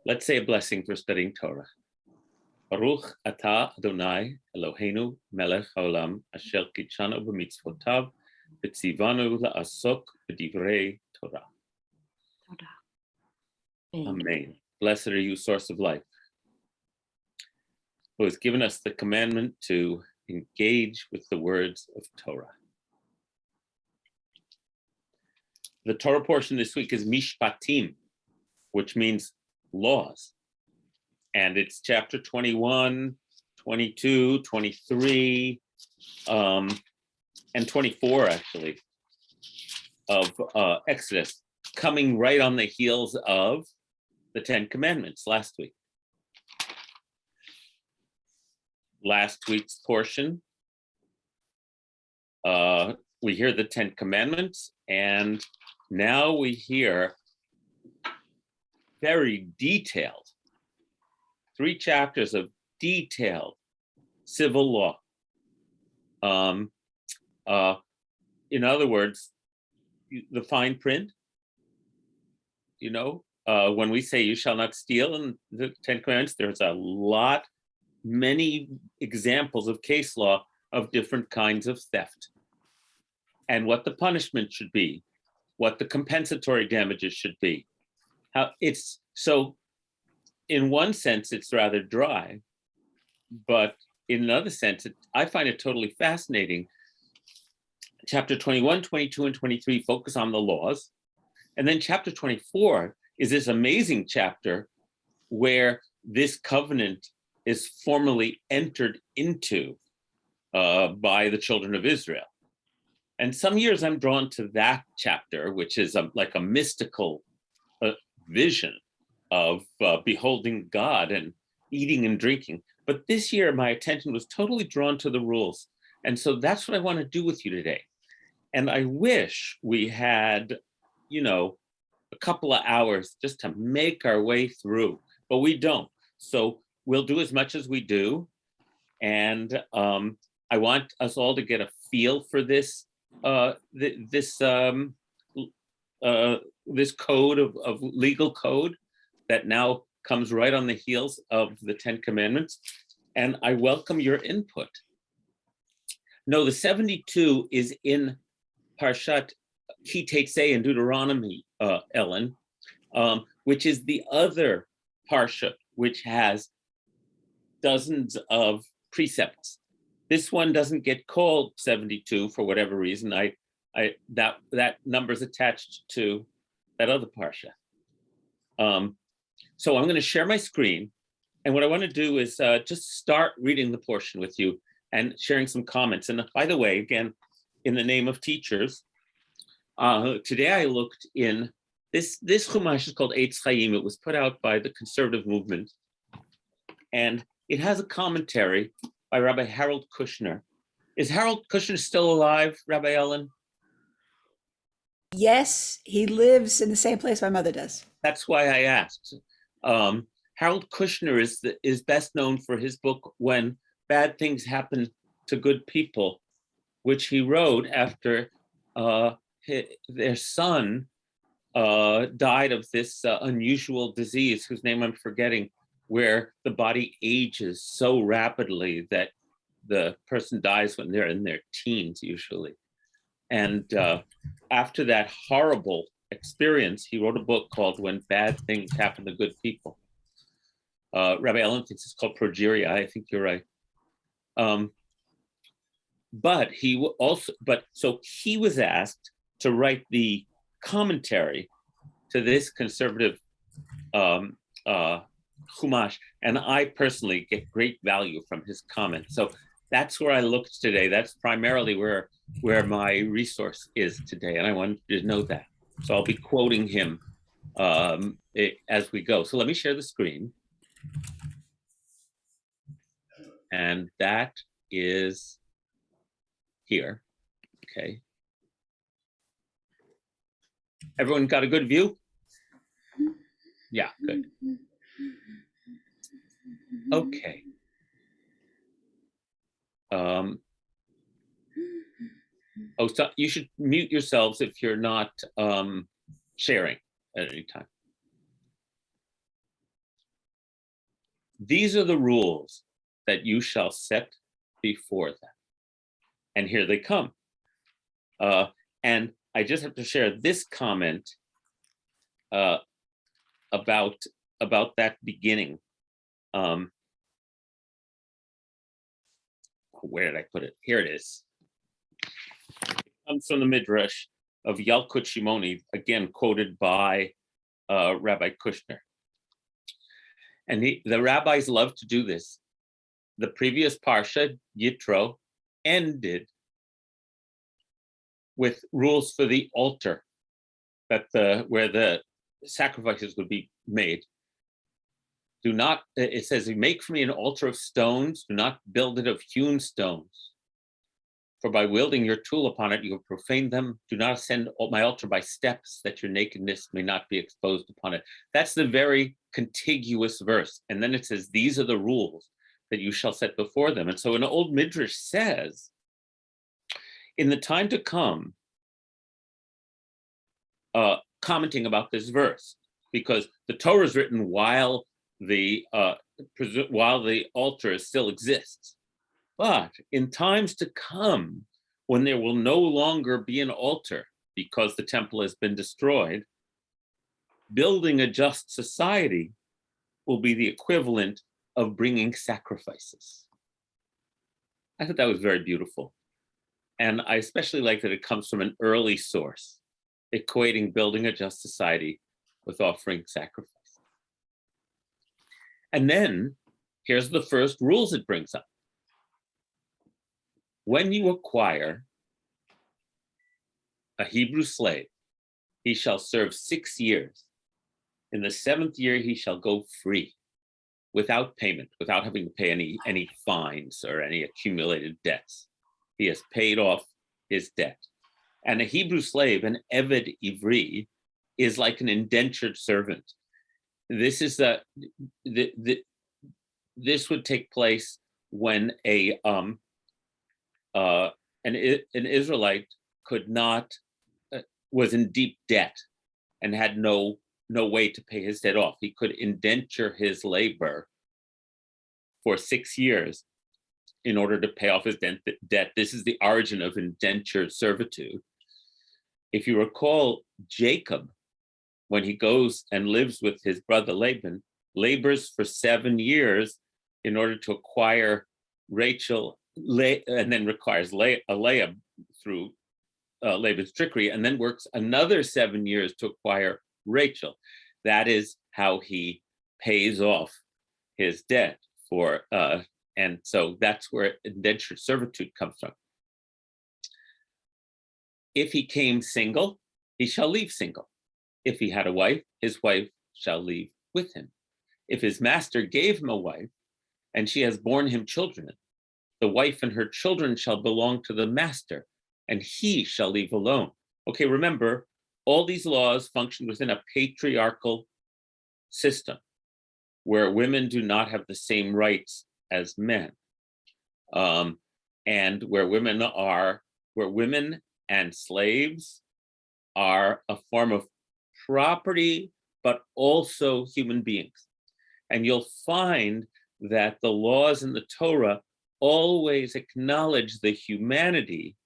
Let's say a blessing for studying Torah. Baruch atah Adonai Eloheinu melech haolam asher kitshanu b'mitzvotav v'tzivanu la'asok b'divrei Torah. Amen. Blessed are you, source of life, who has given us the commandment to engage with the words of Torah. The Torah portion this week is Mishpatim, which means laws. And it's chapter 21, 22, 23, and 24, actually, of Exodus, coming right on the heels of the Ten Commandments last week. Last week's portion, we hear the Ten Commandments, and now we hear very detailed, 3 chapters of detailed civil law. In other words, the fine print, when we say you shall not steal in the Ten Commandments, there's a lot, many examples of case law of different kinds of theft and what the punishment should be, what the compensatory damages should be. How it's so, in one sense, it's rather dry, but in another sense, I find it totally fascinating. Chapter 21, 22, and 23 focus on the laws. And then chapter 24 is this amazing chapter where this covenant is formally entered into by the children of Israel. And some years I'm drawn to that chapter, which is like a mystical vision of beholding God and eating and drinking. But this year, my attention was totally drawn to the rules. And so that's what I want to do with you today. And I wish we had, a couple of hours just to make our way through, but we don't. So we'll do as much as we do. And I want us all to get a feel for this, this code of legal code that now comes right on the heels of the Ten Commandments. And I welcome your input. No, the 72 is in Parshat Ki Tetzei in Deuteronomy, Ellen, which is the other Parsha, which has dozens of precepts. This one doesn't get called 72 for whatever reason. That number's attached to that other Parsha. So I'm going to share my screen. And what I want to do is just start reading the portion with you and sharing some comments. And by the way, again, in the name of teachers, today I looked in, this Chumash is called Eitz Chaim. It was put out by the conservative movement. And it has a commentary by Rabbi Harold Kushner. Is Harold Kushner still alive, Rabbi Ellen? Yes, he lives in the same place my mother does. That's why I asked. Harold Kushner is best known for his book, When Bad Things Happen to Good People, which he wrote after their son died of this unusual disease, whose name I'm forgetting, where the body ages so rapidly that the person dies when they're in their teens, usually. And after that horrible experience, he wrote a book called When Bad Things Happen to Good People. Rabbi Ellen thinks it's called Progeria. I think you're right. So he was asked to write the commentary to this conservative Chumash, and I personally get great value from his comments. So that's where I looked today. That's primarily where my resource is today, and I wanted you to know that. So I'll be quoting him as we go. So let me share the screen. And that is here, okay. Everyone got a good view? Yeah, good. Okay. So you should mute yourselves if you're not sharing at any time. these are the rules that you shall set before them. And here they come. And I just have to share this comment about that beginning. Where did I put it? Here it is. It comes from the Midrash of Yalkut Shimoni, again quoted by Rabbi Kushner. And the rabbis love to do this. The previous Parsha, Yitro, ended with rules for the altar, where the sacrifices would be made. Do not, it says, make for me an altar of stones, do not build it of hewn stones. For by wielding your tool upon it, you have profaned them. Do not ascend my altar by steps, that your nakedness may not be exposed upon it. That's the very contiguous verse. And then it says, these are the rules that you shall set before them. And so an old Midrash says, in the time to come, commenting about this verse, because the Torah is written while the altar still exists. But in times to come, when there will no longer be an altar because the temple has been destroyed, building a just society will be the equivalent of bringing sacrifices. I thought that was very beautiful. And I especially like that it comes from an early source, equating building a just society with offering sacrifice. And then here's the first rules it brings up. When you acquire a Hebrew slave, he shall serve 6 years. In the 7th year, he shall go free, without payment, without having to pay any fines or any accumulated debts. He has paid off his debt. And a Hebrew slave, an Eved Ivri, is like an indentured servant. This is this would take place when an Israelite could not was in deep debt and had no way to pay his debt off. He could indenture his labor for 6 years in order to pay off his debt. This is the origin of indentured servitude. If you recall, Jacob, when he goes and lives with his brother Laban, labors for 7 years in order to acquire Rachel, and then requires Leah through Laban's trickery, and then works another 7 years to acquire Rachel. That is how he pays off his debt and so that's where indentured servitude comes from. If he came single, he shall leave single. If he had a wife, his wife shall leave with him. If his master gave him a wife, and she has borne him children, the wife and her children shall belong to the master, and he shall leave alone. Okay, remember, all these laws function within a patriarchal system where women do not have the same rights as men, and where women and slaves are a form of property, but also human beings. And you'll find that the laws in the Torah always acknowledge the humanity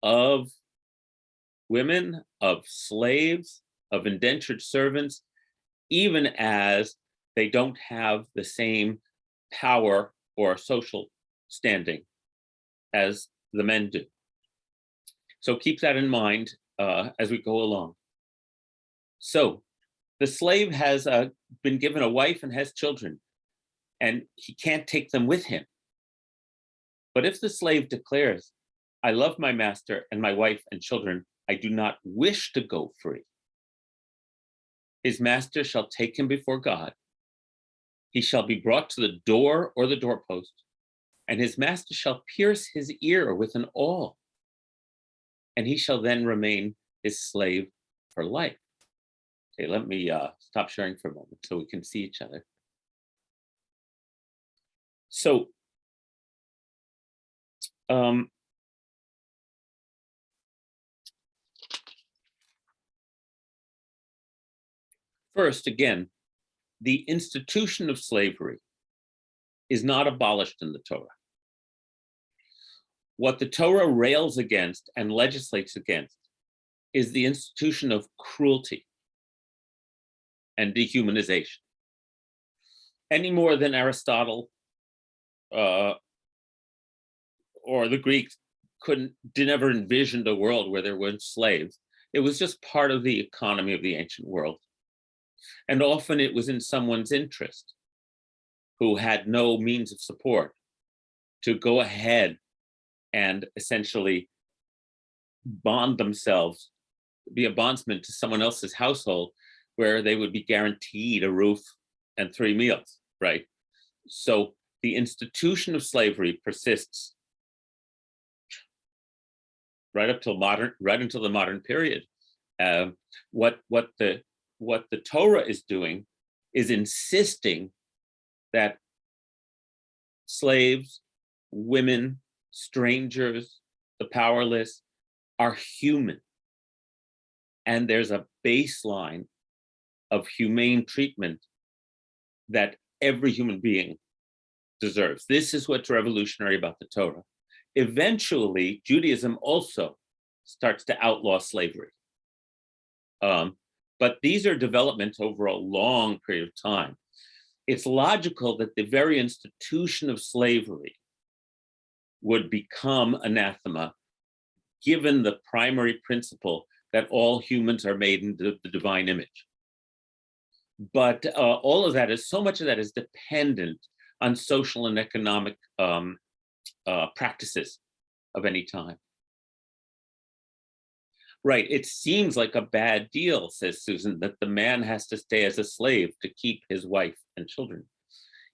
of women, of slaves, of indentured servants, even as they don't have the same power or social standing as the men do. So keep that in mind as we go along. So the slave has been given a wife and has children, and he can't take them with him. But if the slave declares, I love my master and my wife and children, I do not wish to go free, his master shall take him before God. He shall be brought to the door or the doorpost, and his master shall pierce his ear with an awl, and he shall then remain his slave for life. Okay, let me stop sharing for a moment so we can see each other. So, first, again, the institution of slavery is not abolished in the Torah. What the Torah rails against and legislates against is the institution of cruelty and dehumanization. Any more than Aristotle or the Greeks never envisioned a world where there weren't slaves. It was just part of the economy of the ancient world. And often it was in someone's interest who had no means of support to go ahead and essentially bond themselves, be a bondsman to someone else's household where they would be guaranteed a roof and 3 meals, right? So the institution of slavery persists right until the modern period. What the Torah is doing is insisting that slaves, women, strangers, the powerless are human. And there's a baseline of humane treatment that every human being deserves. This is what's revolutionary about the Torah. Eventually, Judaism also starts to outlaw slavery. But these are developments over a long period of time. It's logical that the very institution of slavery would become anathema, given the primary principle that all humans are made in the divine image. But all of that so much of that is dependent on social and economic practices of any time. Right, it seems like a bad deal, says Susan, that the man has to stay as a slave to keep his wife and children.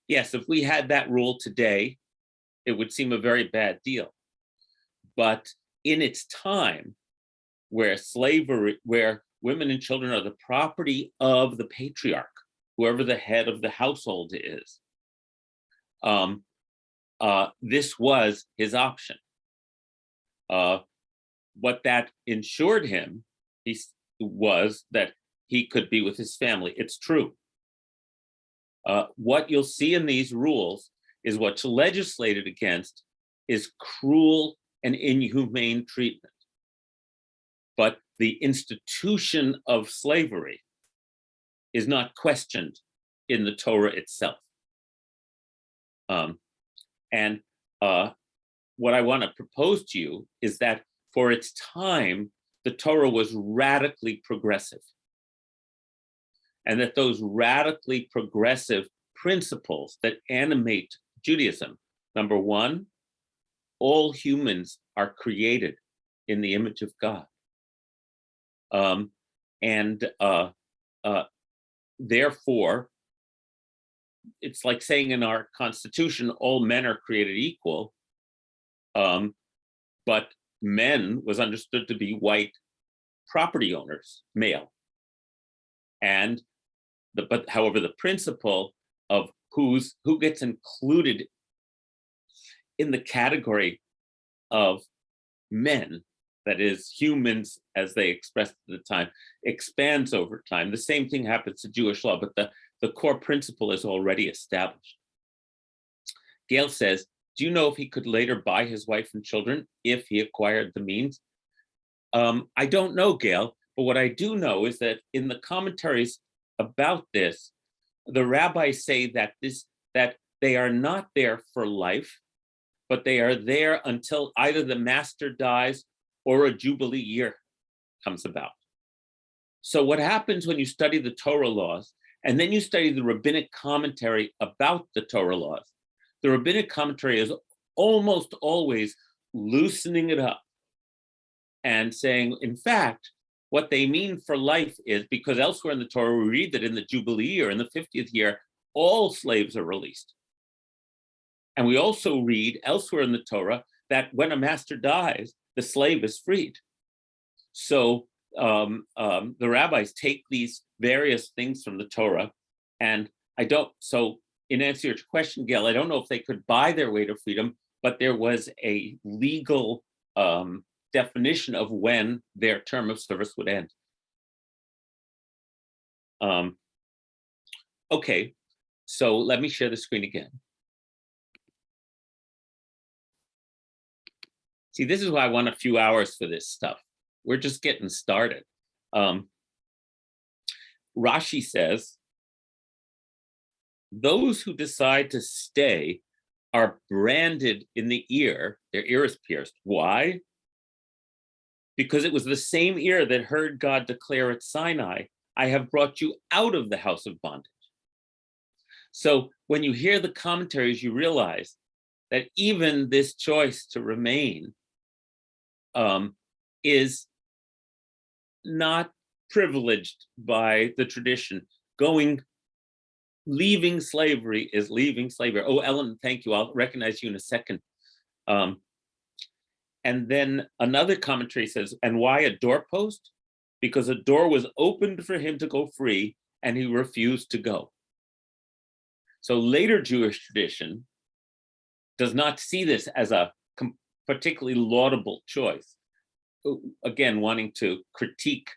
Yes, if we had that rule today, it would seem a very bad deal. But in its time, where women and children are the property of the patriarch, whoever the head of the household is, this was his option. What that ensured him was that he could be with his family. It's true. What you'll see in these rules is what's legislated against is cruel and inhumane treatment. But the institution of slavery is not questioned in the Torah itself. And what I want to propose to you is that for its time, the Torah was radically progressive. And that those radically progressive principles that animate Judaism, number one, all humans are created in the image of God. Therefore, it's like saying in our Constitution, all men are created equal, but men was understood to be white property owners, male. And however, the principle of who gets included in the category of men, that is humans as they expressed at the time, expands over time. The same thing happens to Jewish law, but the core principle is already established. Gail says, do you know if he could later buy his wife and children if he acquired the means? I don't know, Gail, but what I do know is that in the commentaries about this, the rabbis say that they are not there for life, but they are there until either the master dies or a jubilee year comes about. So what happens when you study the Torah laws and then you study the rabbinic commentary about the Torah laws? The rabbinic commentary is almost always loosening it up and saying, in fact, what they mean for life is, because elsewhere in the Torah, we read that in the Jubilee year, in the 50th year, all slaves are released. And we also read elsewhere in the Torah that when a master dies, the slave is freed. So the rabbis take these various things from the Torah, and in answer to your question, Gail, I don't know if they could buy their way to freedom, but there was a legal definition of when their term of service would end. Okay, so let me share the screen again. See, this is why I want a few hours for this stuff. We're just getting started. Rashi says, those who decide to stay are branded in the ear. Their ear is pierced. Why? Because it was the same ear that heard God declare at Sinai, I have brought you out of the house of bondage. So when you hear the commentaries, you realize that even this choice to remain is not privileged by the tradition. Leaving slavery is leaving slavery. Oh, Ellen, thank you. I'll recognize you in a second. And then another commentary says, and why a doorpost? Because a door was opened for him to go free and he refused to go. So later Jewish tradition does not see this as a particularly laudable choice. Again, wanting to critique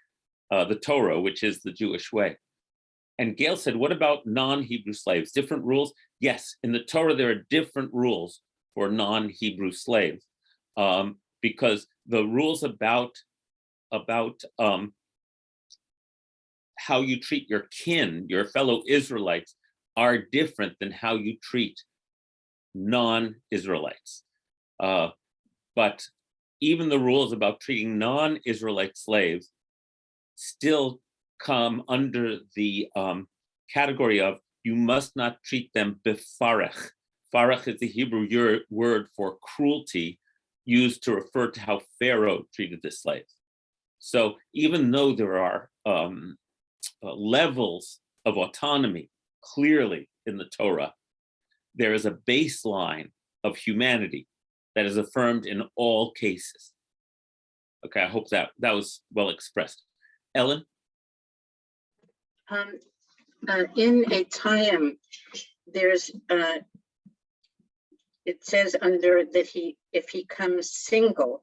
the Torah, which is the Jewish way. And Gail said, what about non-Hebrew slaves? Different rules? Yes, in the Torah, there are different rules for non-Hebrew slaves. Because the rules about how you treat your kin, your fellow Israelites, are different than how you treat non-Israelites. But even the rules about treating non-Israelite slaves still come under the category of you must not treat them befarech. Farech is the Hebrew word for cruelty, used to refer to how Pharaoh treated the slaves. So even though there are levels of autonomy clearly in the Torah, there is a baseline of humanity that is affirmed in all cases. Okay, I hope that was well expressed. Ellen? In a time, there's it says under that if he comes single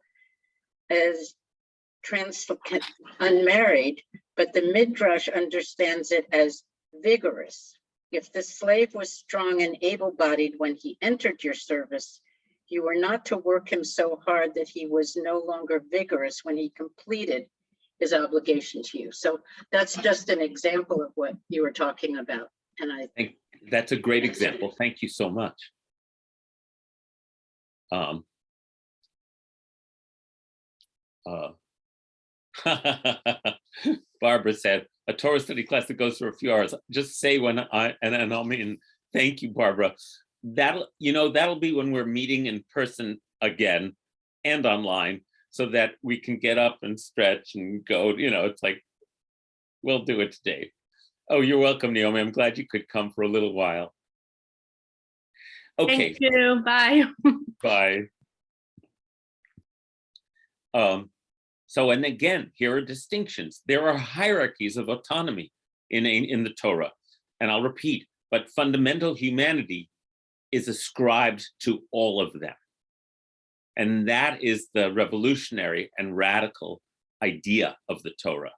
as unmarried, but the Midrash understands it as vigorous. If the slave was strong and able-bodied when he entered your service, you were not to work him so hard that he was no longer vigorous when he completed his obligation to you. So that's just an example of what you were talking about. And I think that's a great example. Thank you so much. Barbara said, a Torah study class that goes for a few hours. Just say when and I'll mean, thank you, Barbara. That'll be when we're meeting in person again and online, so that we can get up and stretch and go, it's like, we'll do it today. Oh, you're welcome, Naomi. I'm glad you could come for a little while. Okay. Thank you. Bye. Bye. So, and again, here are distinctions. There are hierarchies of autonomy in the Torah. And I'll repeat, but fundamental humanity is ascribed to all of them. And that is the revolutionary and radical idea of the Torah.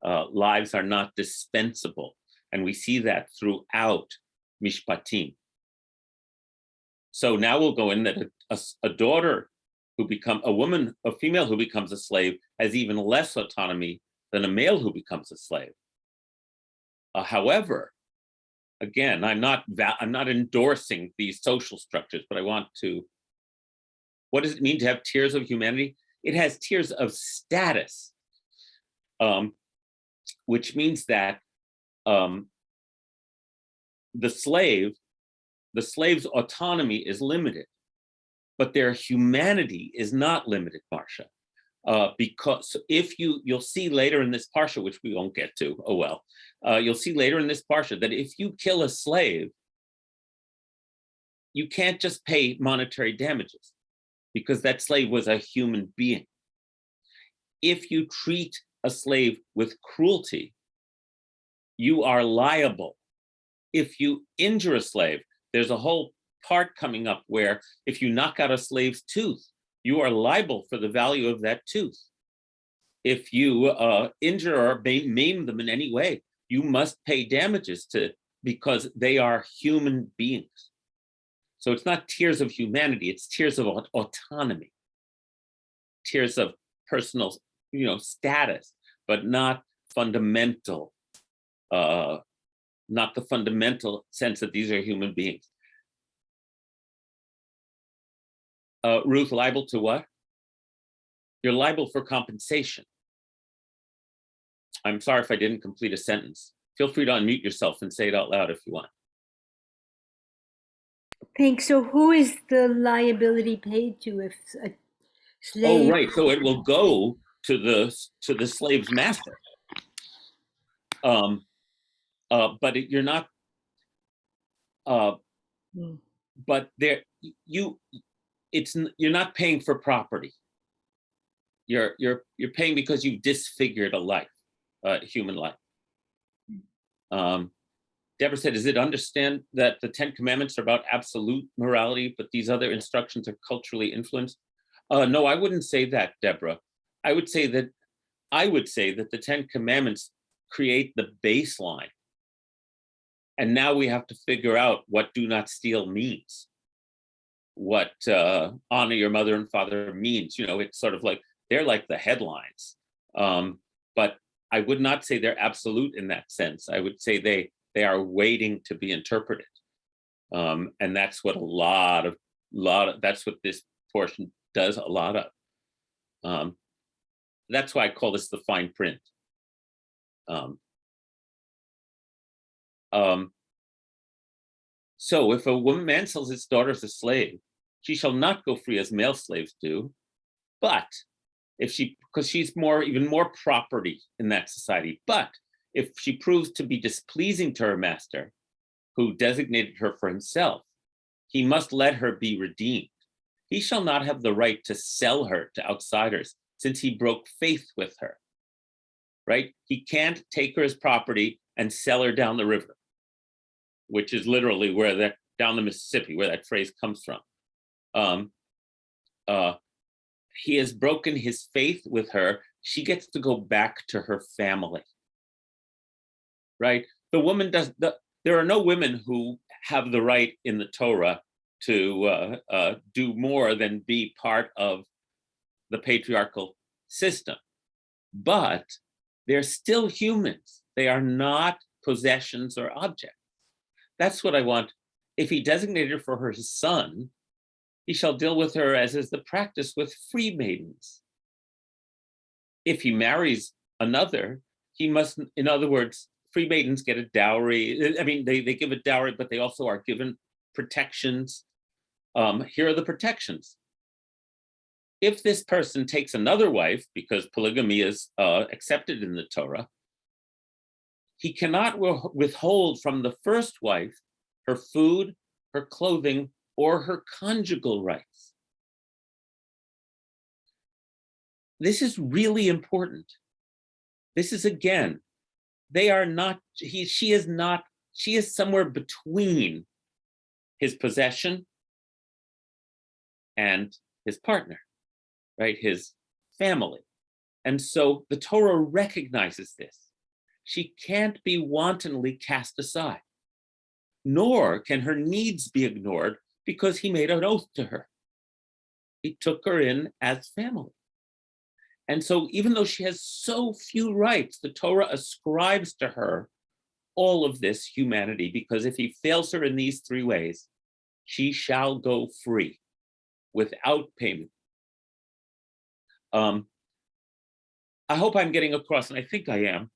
Lives are not dispensable. And we see that throughout Mishpatim. So now we'll go in that a daughter a female who becomes a slave has even less autonomy than a male who becomes a slave. However, again, I'm not endorsing these social structures, but I want to. What does it mean to have tiers of humanity? It has tiers of status, which means that the slave's autonomy is limited, but their humanity is not limited, Marcia. Because if you'll see later in this parsha, which we won't get to, oh well, you'll see later in this parsha that if you kill a slave, you can't just pay monetary damages, because that slave was a human being. If you treat a slave with cruelty, you are liable. If you injure a slave, there's a whole part coming up where if you knock out a slave's tooth, you are liable for the value of that tooth. If you injure or maim them in any way, you must pay damages because they are human beings. So it's not tiers of humanity, it's tiers of autonomy. tiers of personal, status, but not fundamental, not the fundamental sense that these are human beings. Ruth, liable to what? You're liable for compensation. I'm sorry if I didn't complete a sentence. Feel free to unmute yourself and say it out loud if you want. Thanks. So who is the liability paid to if a slave? Oh, right. So it will go to the slave's master. But you're not. But you're not paying for property. You're paying because you've disfigured a life, human life. Deborah said, "Is it understand that the 10 Commandments are about absolute morality, but these other instructions are culturally influenced?" No, I wouldn't say that, Deborah. I would say that the 10 Commandments create the baseline. And now we have to figure out what do not steal means, what honor your mother and father means. It's sort of like, they're like the headlines. But I would not say they're absolute in that sense. I would say they are waiting to be interpreted. And that's what that's what this portion does a lot of. That's why I call this the fine print. So if a man sells his daughter as a slave, she shall not go free as male slaves do, but because she's even more property in that society. But if she proves to be displeasing to her master, who designated her for himself, he must let her be redeemed. He shall not have the right to sell her to outsiders, since he broke faith with her, right? He can't take her as property and sell her down the river, which is literally down the Mississippi, where that phrase comes from. He has broken his faith with her. She gets to go back to her family, right? There are no women who have the right in the Torah to do more than be part of the patriarchal system, but they're still humans. They are not possessions or objects. That's what I want. If he designated her for his son, he shall deal with her as is the practice with free maidens. If he marries another, he must, in other words, free maidens get a dowry. I mean, they give a dowry, but they also are given protections. Here are the protections. If this person takes another wife, because polygamy is accepted in the Torah, he cannot withhold from the first wife her food, her clothing, or her conjugal rights. This is really important. This is, again, she is somewhere between his possession and his partner, right? His family. And so the Torah recognizes this. She can't be wantonly cast aside, nor can her needs be ignored because he made an oath to her. He took her in as family. And so even though she has so few rights, the Torah ascribes to her all of this humanity, because if he fails her in these three ways, she shall go free without payment. I hope I'm getting across, and I think I am,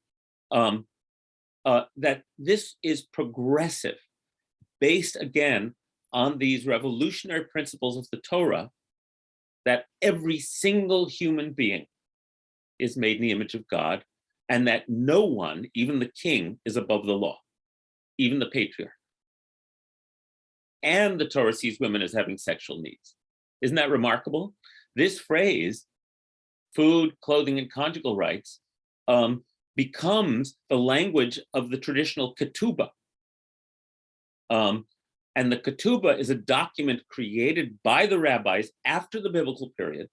that this is progressive, based again on these revolutionary principles of the Torah, that every single human being is made in the image of God, and that no one, even the king, is above the law, even the patriarch. And the Torah sees women as having sexual needs. Isn't that remarkable? This phrase, food, clothing, and conjugal rights, becomes the language of the traditional ketubah. And the ketubah is a document created by the rabbis after the biblical period,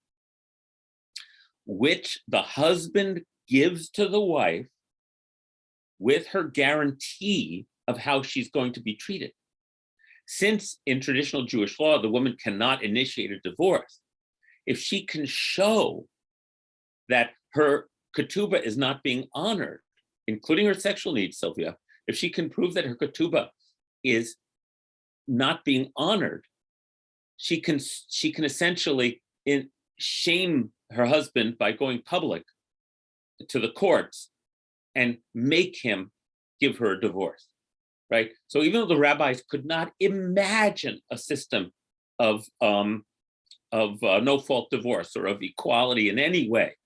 which the husband gives to the wife with her guarantee of how she's going to be treated. Since in traditional Jewish law, the woman cannot initiate a divorce, if she can show that her ketubah is not being honored, including her sexual needs, Sylvia, if she can prove that her ketubah is not being honored, she can essentially shame her husband by going public to the courts and make him give her a divorce, right? So even though the rabbis could not imagine a system of no-fault divorce or of equality in any way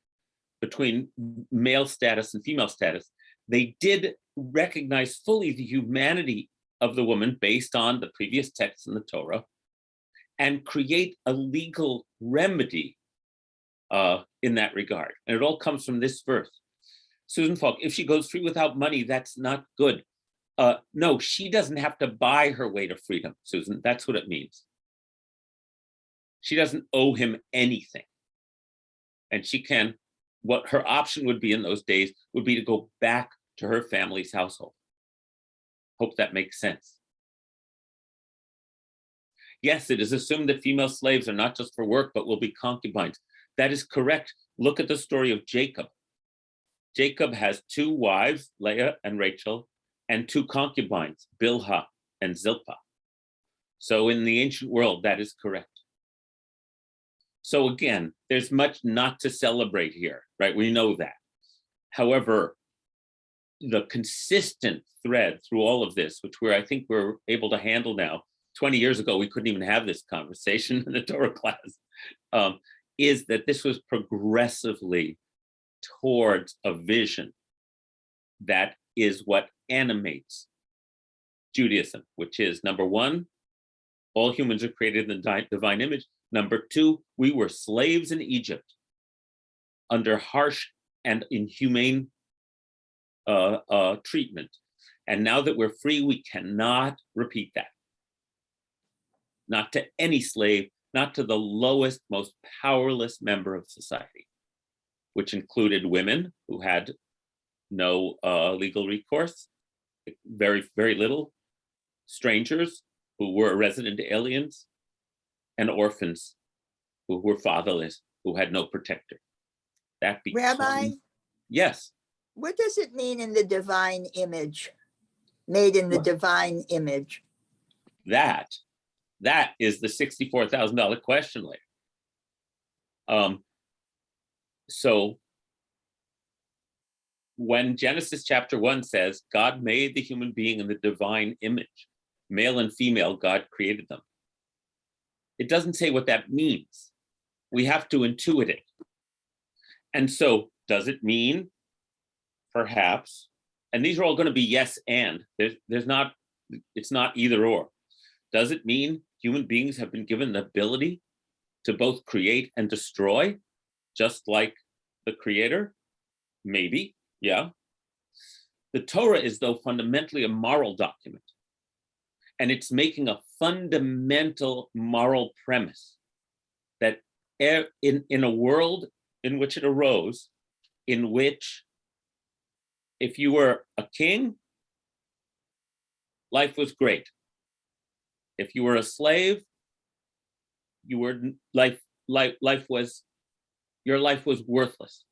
between male status and female status, they did recognize fully the humanity of the woman based on the previous texts in the Torah and create a legal remedy in that regard. And it all comes from this verse. Susan Falk, if she goes free without money, that's not good. No, she doesn't have to buy her way to freedom, Susan. That's what it means. She doesn't owe him anything. And she can, what her option would be in those days would be to go back to her family's household. Hope that makes sense. Yes, it is assumed that female slaves are not just for work, but will be concubines. That is correct. Look at the story of Jacob. Jacob has two wives, Leah and Rachel, and two concubines, Bilhah and Zilpah. So in the ancient world, that is correct. So again, there's much not to celebrate here, right? We know that. However, the consistent thread through all of this, which I think we're able to handle now, 20 years ago, we couldn't even have this conversation in the Torah class, is that this was progressively towards a vision that is what animates Judaism, which is, number one, all humans are created in the divine image. Number two, we were slaves in Egypt under harsh and inhumane treatment. And now that we're free, we cannot repeat that. Not to any slave, not to the lowest, most powerless member of society, which included women who had no legal recourse, very, very little, strangers who were resident aliens, and orphans who were fatherless, who had no protector. That became, Rabbi, yes. what does it mean in the divine image? Made in the What? divine image. That is the $64,000 question later. So when Genesis chapter 1 says, God made the human being in the divine image, male and female, God created them. It doesn't say what that means. We have to intuit it. And so does it mean, perhaps, and these are all going to be yes and, it's not either or. Does it mean human beings have been given the ability to both create and destroy, just like the Creator? Maybe, yeah. The Torah is, though, fundamentally a moral document. And it's making a fundamental moral premise that in a world in which it arose, in which if you were a king, life was great. If you were a slave, your life was worthless.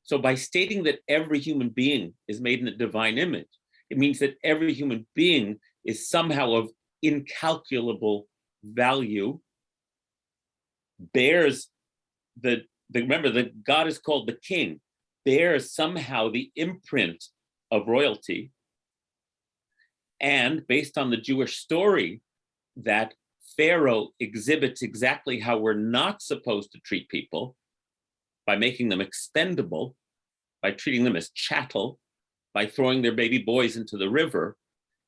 So by stating that every human being is made in the divine image, it means that every human being is somehow of incalculable value, bears remember that God is called the king, bears somehow the imprint of royalty. And based on the Jewish story, that Pharaoh exhibits exactly how we're not supposed to treat people, by making them expendable, by treating them as chattel, by throwing their baby boys into the river.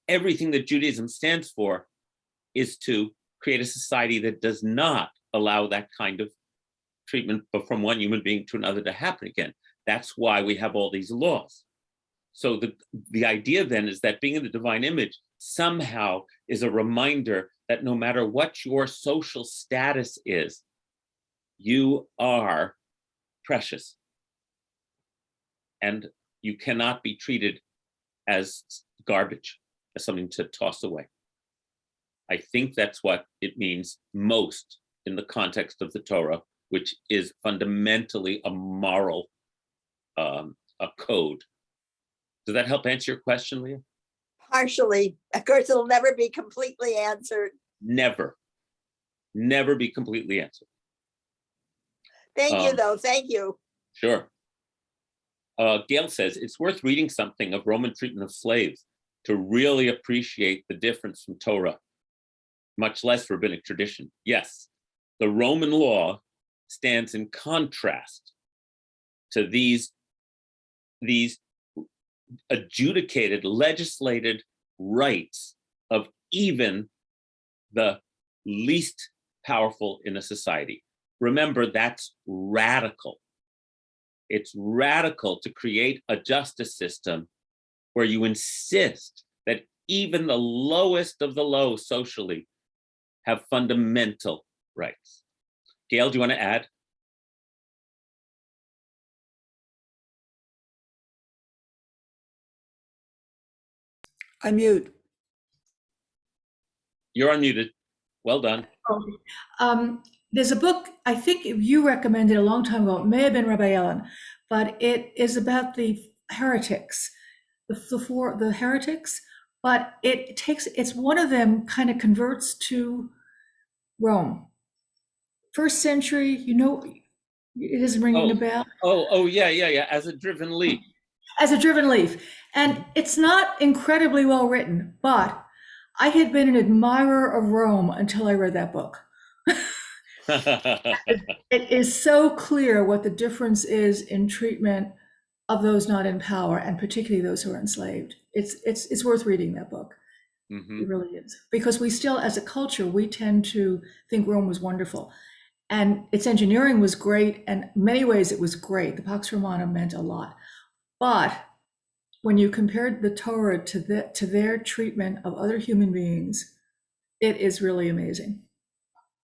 Everything that Judaism stands for is to create a society that does not allow that kind of treatment from one human being to another to happen again. That's why we have all these laws. So the idea then is that being in the divine image somehow is a reminder that no matter what your social status is, you are precious. And you cannot be treated as garbage, as something to toss away. I think that's what it means most in the context of the Torah, which is fundamentally a moral a code. Does that help answer your question, Leah? Partially. Of course, it'll never be completely answered. Never be completely answered. Thank you, though. Thank you. Sure. Gail says, it's worth reading something of Roman treatment of slaves to really appreciate the difference from Torah, much less rabbinic tradition. Yes, the Roman law stands in contrast to these adjudicated, legislated rights of even the least powerful in a society. Remember, that's radical. It's radical to create a justice system where you insist that even the lowest of the low socially have fundamental rights. Gail, do you want to add? Unmute. You're unmuted. Well done. There's a book, I think you recommended a long time ago, it may have been Rabbi Ellen, but it is about the heretics, the heretics, but it's one of them kind of converts to Rome. First century, it isn't ringing a bell. Oh, yeah, as a driven leaf. As a driven leaf. And it's not incredibly well written, but I had been an admirer of Rome until I read that book. It is so clear what the difference is in treatment of those not in power, and particularly those who are enslaved. It's worth reading that book. Mm-hmm. It really is, because we still, as a culture, we tend to think Rome was wonderful, and its engineering was great, and in many ways it was great. The Pax Romana meant a lot, but when you compared the Torah to their treatment of other human beings, it is really amazing.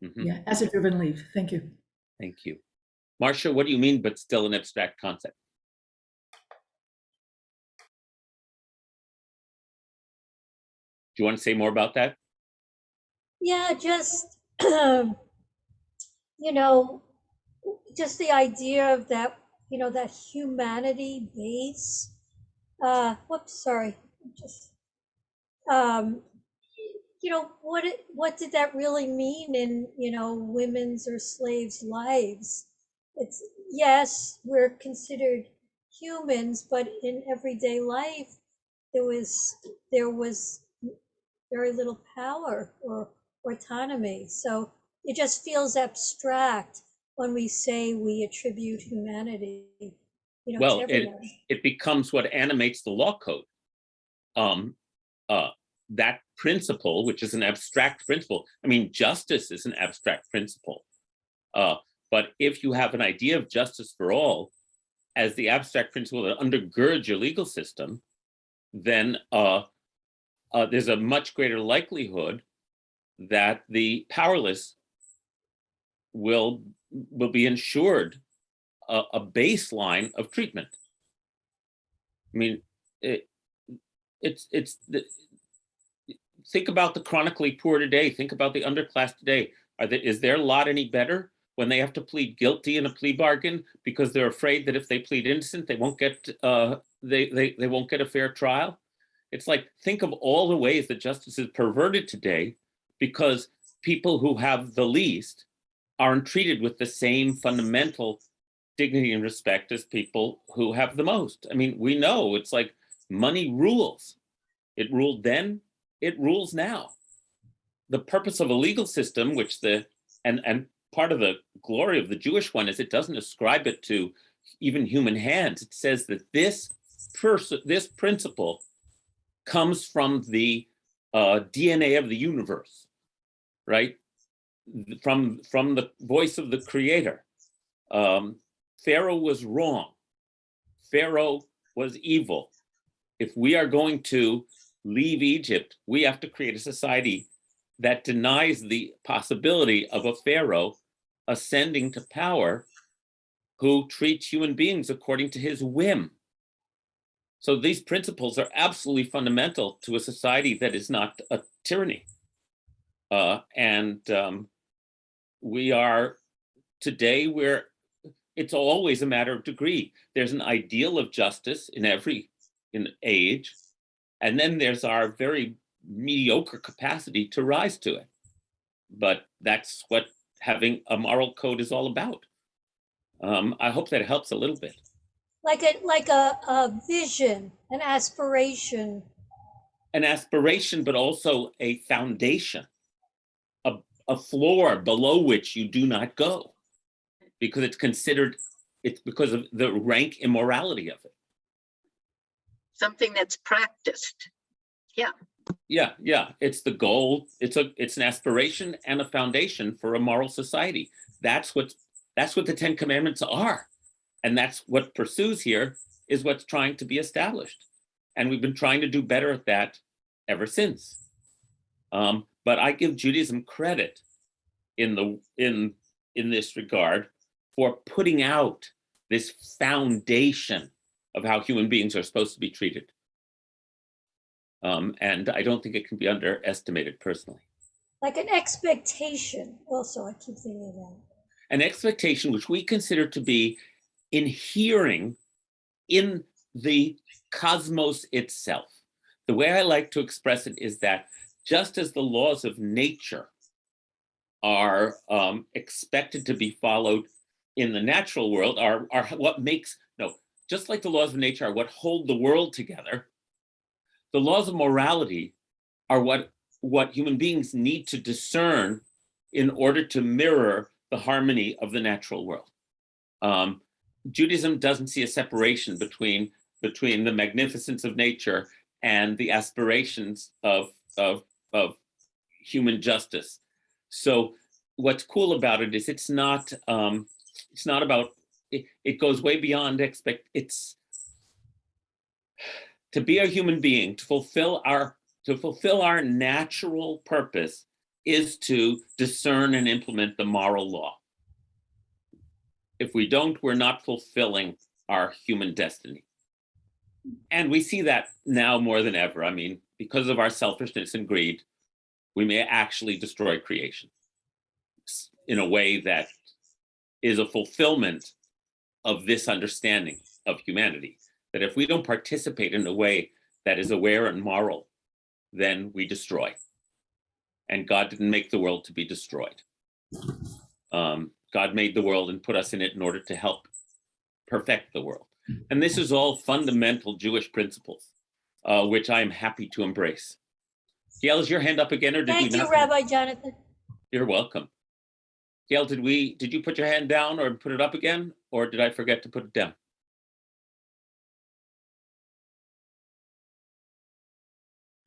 Mm-hmm. Yeah, as a driven leaf. Thank you. Thank you. Marcia, what do you mean, but still an abstract concept? Do you want to say more about that? Yeah, just, you know, just the idea of that, that humanity base. Whoops, sorry. Just, what did that really mean in, women's or slaves' lives? It's, yes, we're considered humans, but in everyday life, there was very little power or autonomy. So it just feels abstract when we say we attribute humanity, Well, to everyone. it becomes what animates the law code. That principle, which is an abstract principle, I mean, justice is an abstract principle. But if you have an idea of justice for all as the abstract principle that undergirds your legal system, then there's a much greater likelihood that the powerless will be ensured a baseline of treatment. I mean, think about the chronically poor today. Think about the underclass today. Is their lot any better when they have to plead guilty in a plea bargain because they're afraid that if they plead innocent, they won't get they won't get a fair trial? It's like, think of all the ways that justice is perverted today because people who have the least aren't treated with the same fundamental dignity and respect as people who have the most. I mean, we know it's like money rules. It ruled then, it rules now. The purpose of a legal system, which and part of the glory of the Jewish one is it doesn't ascribe it to even human hands. It says that this principle comes from the DNA of the universe, right? From the voice of the creator. Pharaoh was wrong. Pharaoh was evil. If we are going to leave Egypt, we have to create a society that denies the possibility of a Pharaoh ascending to power who treats human beings according to his whim. So these principles are absolutely fundamental to a society that is not a tyranny. we are today where it's always a matter of degree. There's an ideal of justice in every age, and then there's our very mediocre capacity to rise to it. But that's what having a moral code is all about. I hope that helps a little bit. Like a vision, an aspiration. An aspiration, but also a foundation, a floor below which you do not go, because it's because of the rank immorality of it. Something that's practiced. Yeah. Yeah. It's the goal. It's an aspiration and a foundation for a moral society. That's what the Ten Commandments are. And that's what pursues here is what's trying to be established. And we've been trying to do better at that ever since. But I give Judaism credit in this regard for putting out this foundation of how human beings are supposed to be treated. And I don't think it can be underestimated personally. Like an expectation, also, I keep thinking of that. An expectation which we consider to be inhering in the cosmos itself. The way I like to express it is that just as the laws of nature are expected to be followed in the natural world, are what makes, no, just like the laws of nature are what hold the world together, the laws of morality are what human beings need to discern in order to mirror the harmony of the natural world. Judaism doesn't see a separation between the magnificence of nature and the aspirations of human justice. So what's cool about it is it's not about it goes way beyond it's to be a human being, to fulfill our natural purpose is to discern and implement the moral law. If we don't, we're not fulfilling our human destiny. And we see that now more than ever. I mean, because of our selfishness and greed, we may actually destroy creation in a way that is a fulfillment of this understanding of humanity. That if we don't participate in a way that is aware and moral, then we destroy. And God didn't make the world to be destroyed. God made the world and put us in it in order to help perfect the world. And this is all fundamental Jewish principles, which I am happy to embrace. Gail, is your hand up again, or did Thank we you, not? Rabbi Jonathan. You're welcome. Gail, did you put your hand down or put it up again, or did I forget to put it down?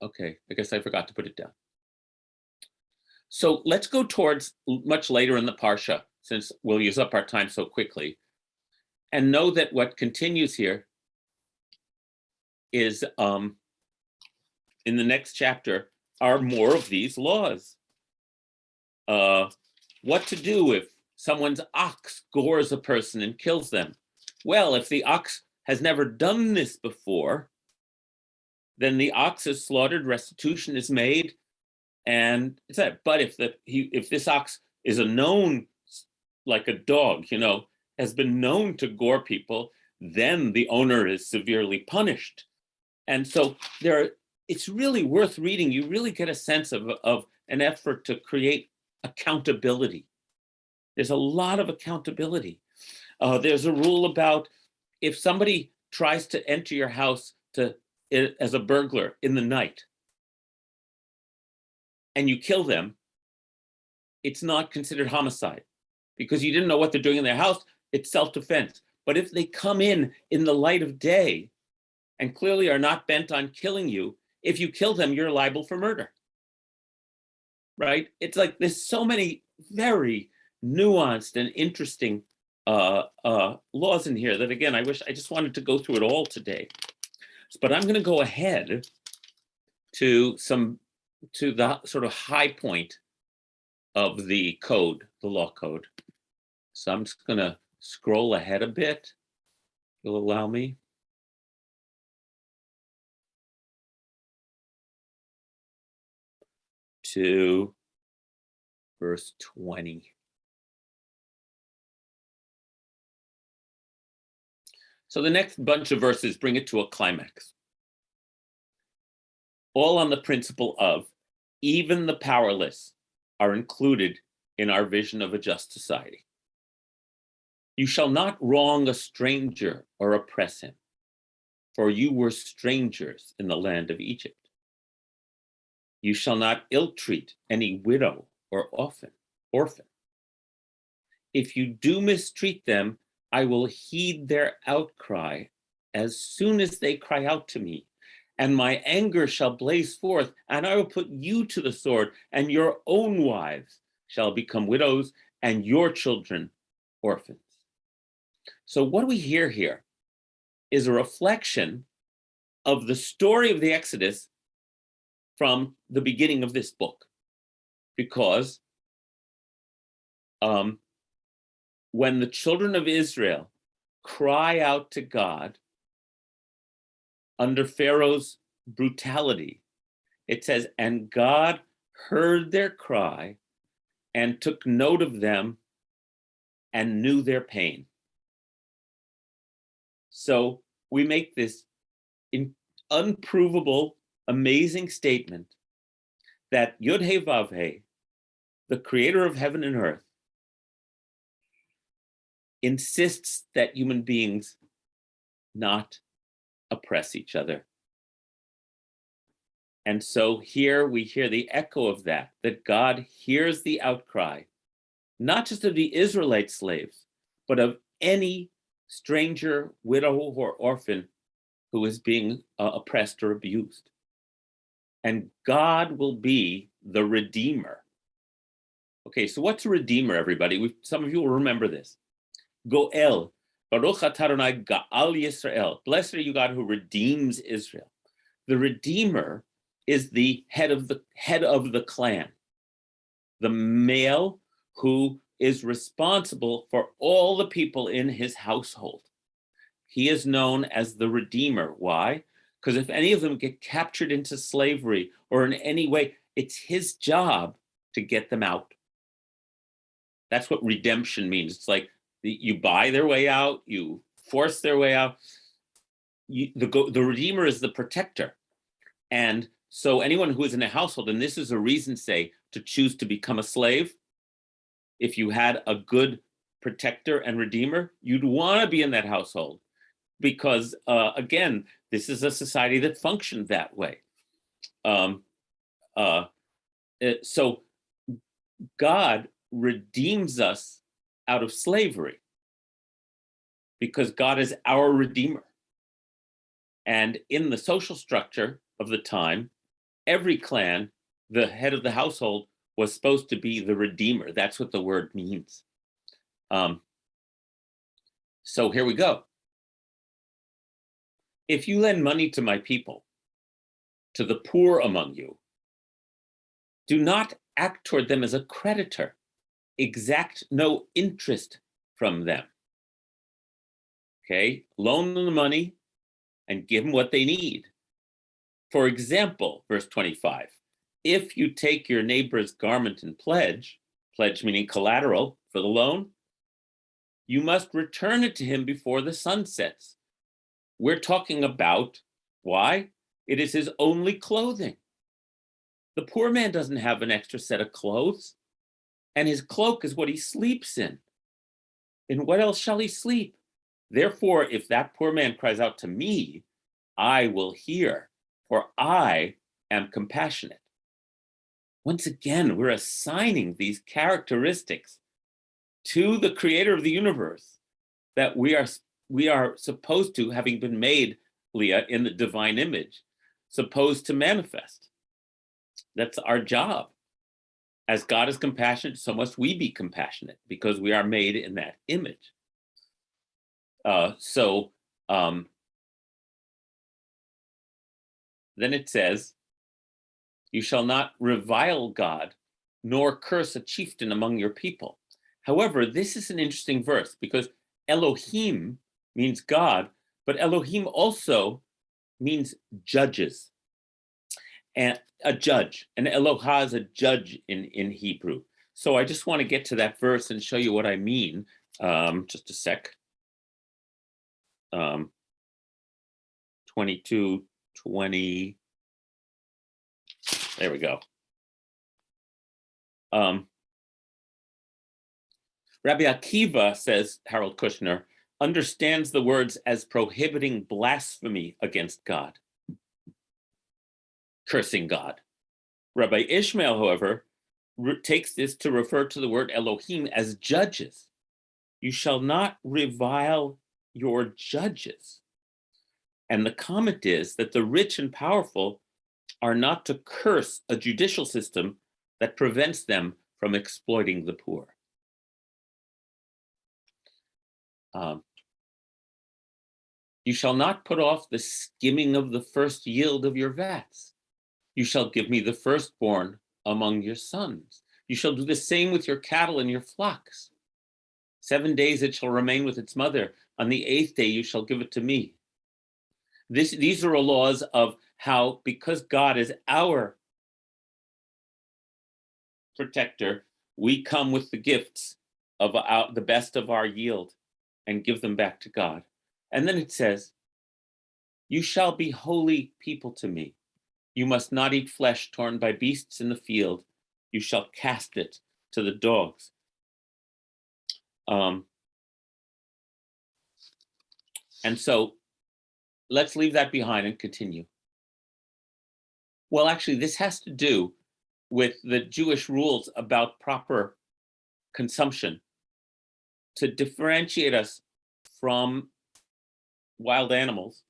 Okay, I guess I forgot to put it down. So let's go towards much later in the Parsha, since we'll use up our time so quickly, and know that what continues here is in the next chapter are more of these laws. What to do if someone's ox gores a person and kills them? Well, if the ox has never done this before, then the ox is slaughtered, restitution is made, and it's that. But if this ox is a known, like a dog, has been known to gore people, then the owner is severely punished. And so it's really worth reading. You really get a sense of an effort to create accountability. There's a lot of accountability. There's a rule about if somebody tries to enter your house as a burglar in the night and you kill them, it's not considered homicide because you didn't know what they're doing in their house. It's self-defense. But if they come in the light of day and clearly are not bent on killing you, if you kill them, you're liable for murder. Right? It's like there's so many very nuanced and interesting laws in here that, again, I just wanted to go through it all today. But I'm going to go ahead to the sort of high point of the code, the law code. So I'm just going to scroll ahead a bit. You'll allow me. To verse 20. So the next bunch of verses bring it to a climax. All on the principle of even the powerless are included in our vision of a just society. You shall not wrong a stranger or oppress him, for you were strangers in the land of Egypt. You shall not ill-treat any widow or orphan. If you do mistreat them, I will heed their outcry as soon as they cry out to me, and my anger shall blaze forth, and I will put you to the sword, and your own wives shall become widows, and your children orphans. So what we hear here is a reflection of the story of the Exodus from the beginning of this book, because when the children of Israel cry out to God under Pharaoh's brutality, it says, and God heard their cry and took note of them and knew their pain. So we make this unprovable, amazing statement that Yod He Vav He, the creator of heaven and earth, insists that human beings not oppress each other. And so here we hear the echo of that God hears the outcry, not just of the Israelite slaves, but of any stranger, widow, or orphan who is being oppressed or abused. And God will be the Redeemer. Okay, so what's a Redeemer, everybody? Some of you will remember this. Goel, Baruch atah Adonai Ga'al Yisrael. Blessed are you, God, who redeems Israel. The Redeemer is the head of the clan, the male who is responsible for all the people in his household. He is known as the Redeemer. Why? Because if any of them get captured into slavery or in any way, it's his job to get them out. That's what redemption means. It's like you buy their way out, you force their way out. The Redeemer is the protector. And so anyone who is in a household, and this is a reason, say, to choose to become a slave, if you had a good protector and Redeemer, you'd want to be in that household. Because, again, this is a society that functioned that way. So God redeems us out of slavery because God is our Redeemer. And in the social structure of the time, every clan, the head of the household, was supposed to be the Redeemer. That's what the word means. So here we go. If you lend money to my people, to the poor among you, do not act toward them as a creditor. Exact no interest from them. Okay, loan them the money and give them what they need. For example, verse 25, if you take your neighbor's garment and pledge meaning collateral for the loan, you must return it to him before the sun sets. We're talking about, why? It is his only clothing. The poor man doesn't have an extra set of clothes, and his cloak is what he sleeps in. In what else shall he sleep? Therefore, if that poor man cries out to me, I will hear, for I am compassionate. Once again, we're assigning these characteristics to the creator of the universe that we are supposed to, having been made, Leah, in the divine image, supposed to manifest. That's our job. As God is compassionate, so must we be compassionate because we are made in that image. Then it says, you shall not revile God, nor curse a chieftain among your people. However, this is an interesting verse because Elohim means God, but Elohim also means judges. And a judge, and Elohah is a judge in Hebrew. So I just want to get to that verse and show you what I mean. Just a sec. 22, 20. There we go. Rabbi Akiva, says Harold Kushner, understands the words as prohibiting blasphemy against God, cursing God. Rabbi Ishmael, however, takes this to refer to the word Elohim as judges. You shall not revile your judges. And the comment is that the rich and powerful are not to curse a judicial system that prevents them from exploiting the poor. You shall not put off the skimming of the first yield of your vats. You shall give me the firstborn among your sons. You shall do the same with your cattle and your flocks. 7 days it shall remain with its mother. On the 8th day you shall give it to me. These are laws of how, because God is our protector, we come with the gifts of the best of our yield and give them back to God. And then it says, you shall be holy people to me. You must not eat flesh torn by beasts in the field. You shall cast it to the dogs. And so let's leave that behind and continue. Well, actually, this has to do with the Jewish rules about proper consumption to differentiate us from wild animals.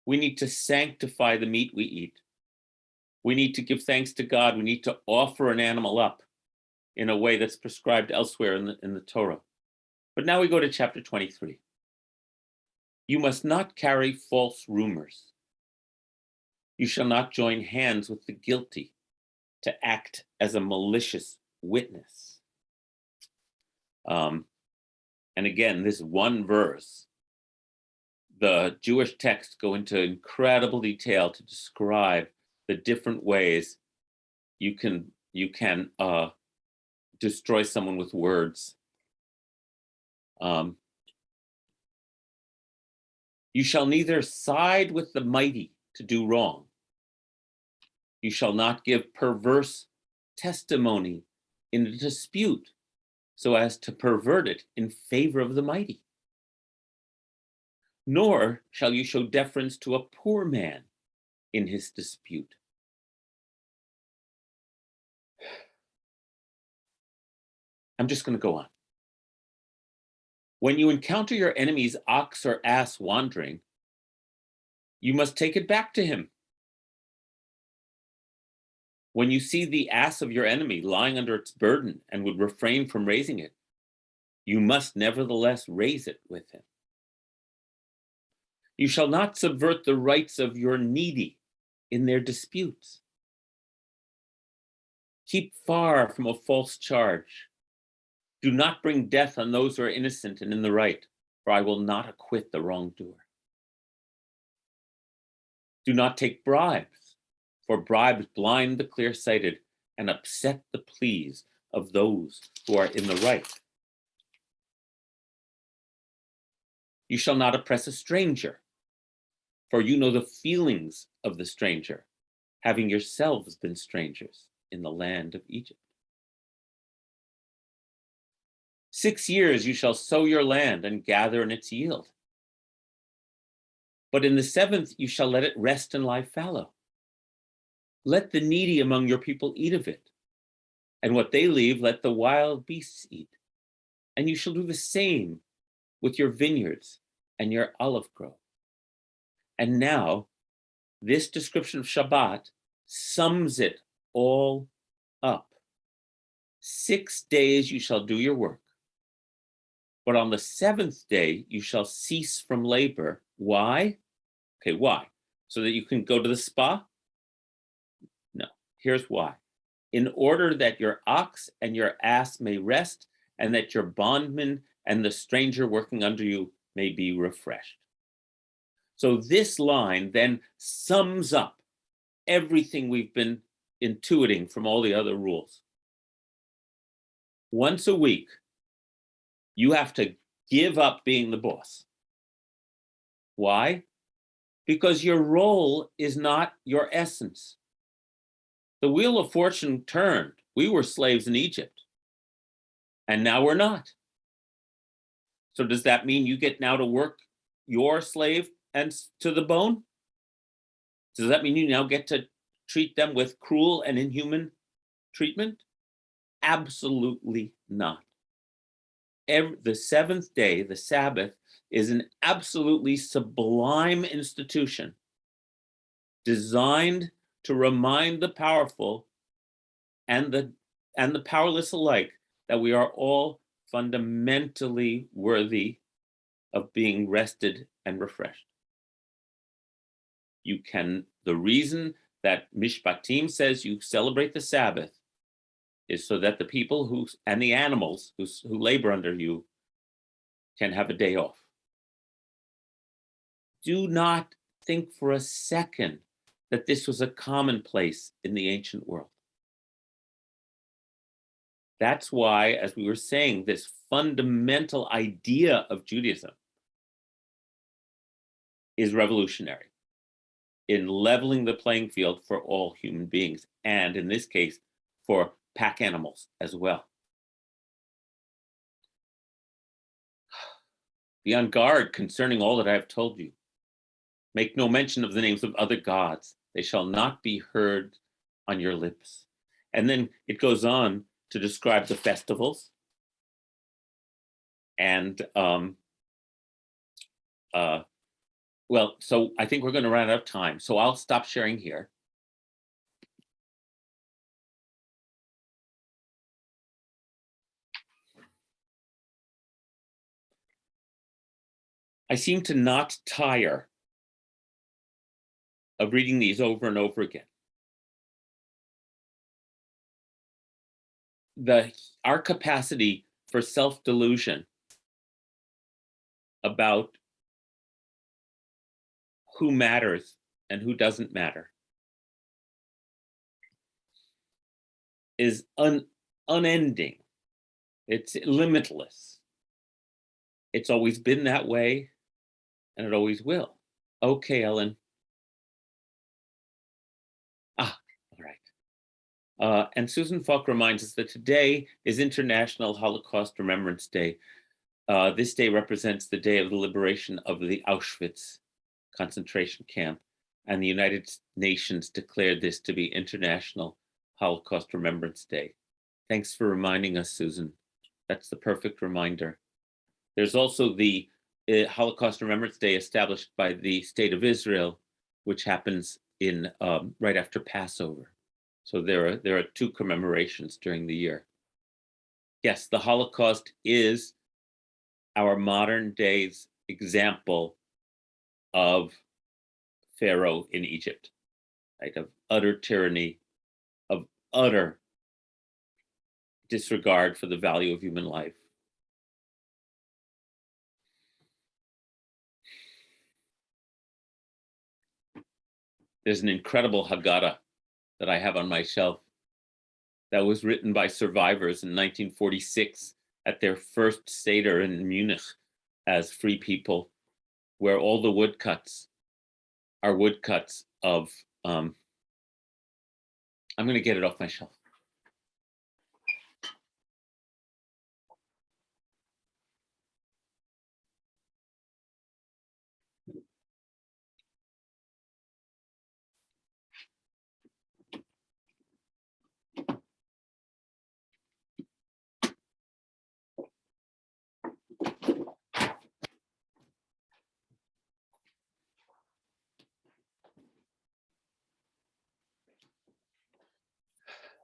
We need to sanctify the meat we eat. We need to give thanks to God. We need to offer an animal up in a way that's prescribed elsewhere in the Torah. But now we go to chapter 23. You must not carry false rumors. You shall not join hands with the guilty to act as a malicious witness. And again, this one verse, the Jewish texts go into incredible detail to describe the different ways you can destroy someone with words. You shall neither side with the mighty to do wrong. You shall not give perverse testimony in a dispute so as to pervert it in favor of the mighty. Nor shall you show deference to a poor man in his dispute. I'm just going to go on. When you encounter your enemy's ox or ass wandering, you must take it back to him. When you see the ass of your enemy lying under its burden and would refrain from raising it, you must nevertheless raise it with him. You shall not subvert the rights of your needy in their disputes. Keep far from a false charge. Do not bring death on those who are innocent and in the right, for I will not acquit the wrongdoer. Do not take bribes, for bribes blind the clear-sighted and upset the pleas of those who are in the right. You shall not oppress a stranger, for you know the feelings of the stranger, having yourselves been strangers in the land of Egypt. 6 years you shall sow your land and gather in its yield. But in the 7th you shall let it rest and lie fallow. Let the needy among your people eat of it, and what they leave let the wild beasts eat. And you shall do the same with your vineyards and your olive grove. And now, this description of Shabbat sums it all up. 6 days you shall do your work, but on the 7th day you shall cease from labor. Why? Okay, why? So that you can go to the spa? No, here's why. In order that your ox and your ass may rest, and that your bondman and the stranger working under you may be refreshed. So this line then sums up everything we've been intuiting from all the other rules. Once a week, you have to give up being the boss. Why? Because your role is not your essence. The wheel of fortune turned. We were slaves in Egypt, and now we're not. So does that mean you get now to work your slave and to the bone? Does that mean you now get to treat them with cruel and inhuman treatment? Absolutely not. The seventh day, the Sabbath, is an absolutely sublime institution designed to remind the powerful and the powerless alike that we are all fundamentally worthy of being rested and refreshed. The reason that Mishpatim says you celebrate the Sabbath is so that the people and the animals who labor under you can have a day off. Do not think for a second that this was a commonplace in the ancient world. That's why, as we were saying, this fundamental idea of Judaism is revolutionary in leveling the playing field for all human beings, and in this case, for pack animals as well. Be on guard concerning all that I have told you. Make no mention of the names of other gods. They shall not be heard on your lips. And then it goes on to describe the festivals. And well, so I think we're going to run out of time. So I'll stop sharing here. I seem to not tire of reading these over and over again. Our capacity for self-delusion about who matters and who doesn't matter is unending. It's limitless. It's always been that way, and it always will. Okay, Ellen. All right. And Susan Falk reminds us that today is International Holocaust Remembrance Day. This day represents the day of the liberation of the Auschwitz concentration camp, and the United Nations declared this to be International Holocaust Remembrance Day. Thanks for reminding us, Susan. That's the perfect reminder. There's also the Holocaust Remembrance Day established by the State of Israel, which happens in right after Passover. So there are two commemorations during the year. Yes, the Holocaust is our modern day's example of Pharaoh in Egypt, right? Of utter tyranny, of utter disregard for the value of human life. There's an incredible Haggadah that I have on my shelf that was written by survivors in 1946 at their first Seder in Munich as free people, where all the woodcuts are woodcuts of, I'm going to get it off my shelf.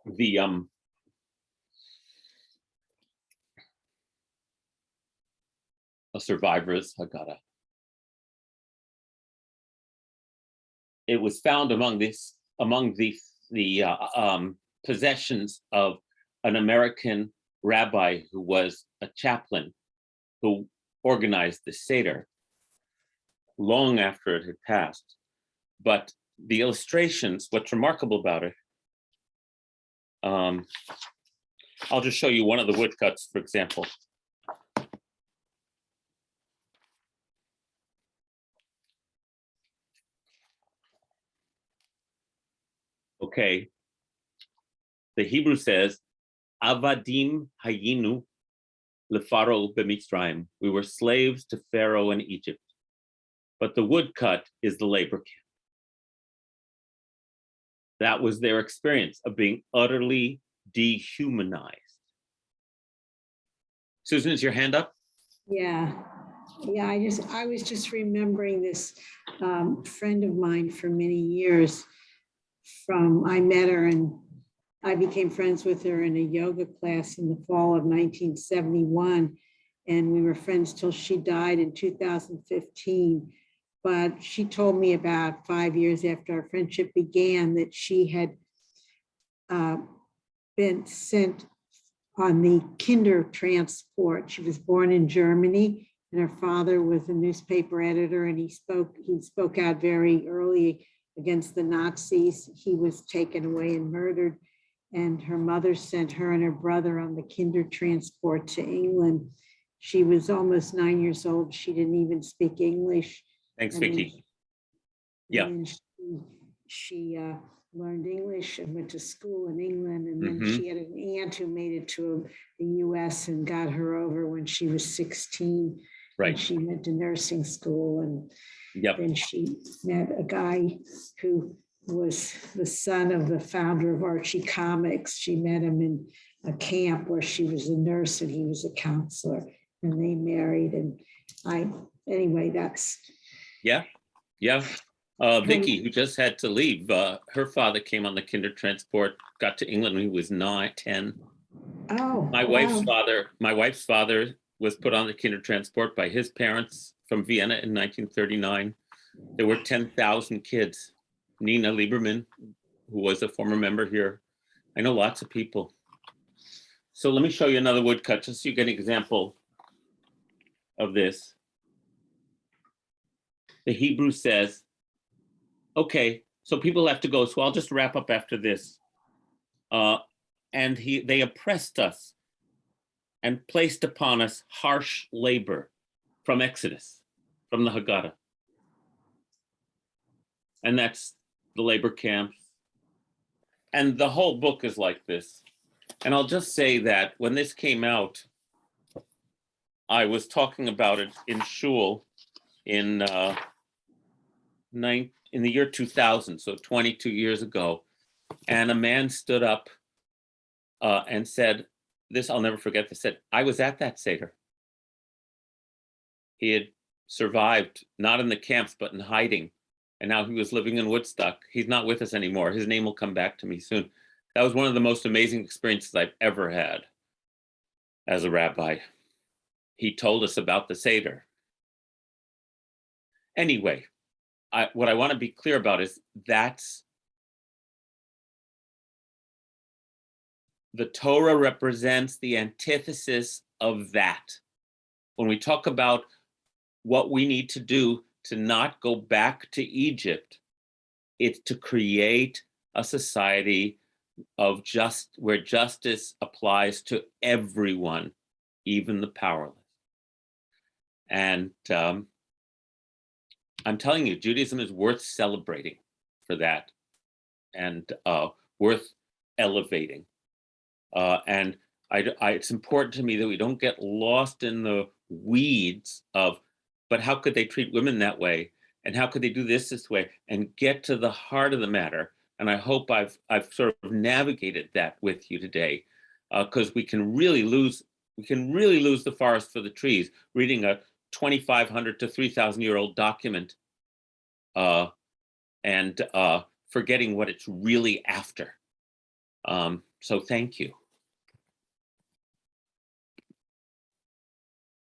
The a survivor's Haggadah. It was found among the possessions of an American rabbi who was a chaplain who organized the Seder long after it had passed. But the illustrations, what's remarkable about it, I'll just show you one of the woodcuts, for example. okay, the Hebrew says, Avadim hayinu lefaro b'Mitzrayim. We were slaves to Pharaoh in Egypt. But the woodcut is the labor camp. That was their experience of being utterly dehumanized. Susan, is your hand up? Yeah, yeah, I was just remembering this friend of mine for many years I met her and I became friends with her in a yoga class in the fall of 1971. And we were friends till she died in 2015. But she told me about 5 years after our friendship began that she had been sent on the kinder transport. She was born in Germany and her father was a newspaper editor and he spoke out very early against the Nazis. He was taken away and murdered. And her mother sent her and her brother on the kinder transport to England. She was almost 9 years old. She didn't even speak English. Thanks, And then Vicky. Yeah. and then she learned English and went to school in England. And then Mhm. she had an aunt who made it to the US and got her over when she was 16. Right. And she went to nursing school. And Yep. then she met a guy who was the son of the founder of Archie Comics. She met him in a camp where she was a nurse and he was a counselor. And they married. And anyway, that's. Yeah. Vicky, who just had to leave, her father came on the kinder transport, got to England when he was 10. Oh, My wow. wife's father was put on the kinder transport by his parents from Vienna in 1939. There were 10,000 kids. Nina Lieberman, who was a former member here. I know lots of people. So let me show you another woodcut, just so you get an example of this. The Hebrew says, okay, so people have to go, so I'll just wrap up after this. And they oppressed us and placed upon us harsh labor from Exodus, from the Haggadah. And that's the labor camps. And the whole book is like this. And I'll just say that when this came out, I was talking about it in shul in the year 2000, so 22 years ago. And a man stood up and said, this, I'll never forget this, said, I was at that Seder. He had survived, not in the camps, but in hiding. And now he was living in Woodstock. He's not with us anymore. His name will come back to me soon. That was one of the most amazing experiences I've ever had as a rabbi. He told us about the Seder. Anyway, what I want to be clear about is that's the Torah represents the antithesis of that. When we talk about what we need to do to not go back to Egypt, it's to create a society of where justice applies to everyone, even the powerless. And I'm telling you, Judaism is worth celebrating for that and worth elevating. And it's important to me that we don't get lost in the weeds of, but how could they treat women that way? And how could they do this way? And get to the heart of the matter. And I hope I've sort of navigated that with you today, because we can really lose the forest for the trees reading a 2,500 to 3,000-year-old document and forgetting what it's really after. So thank you.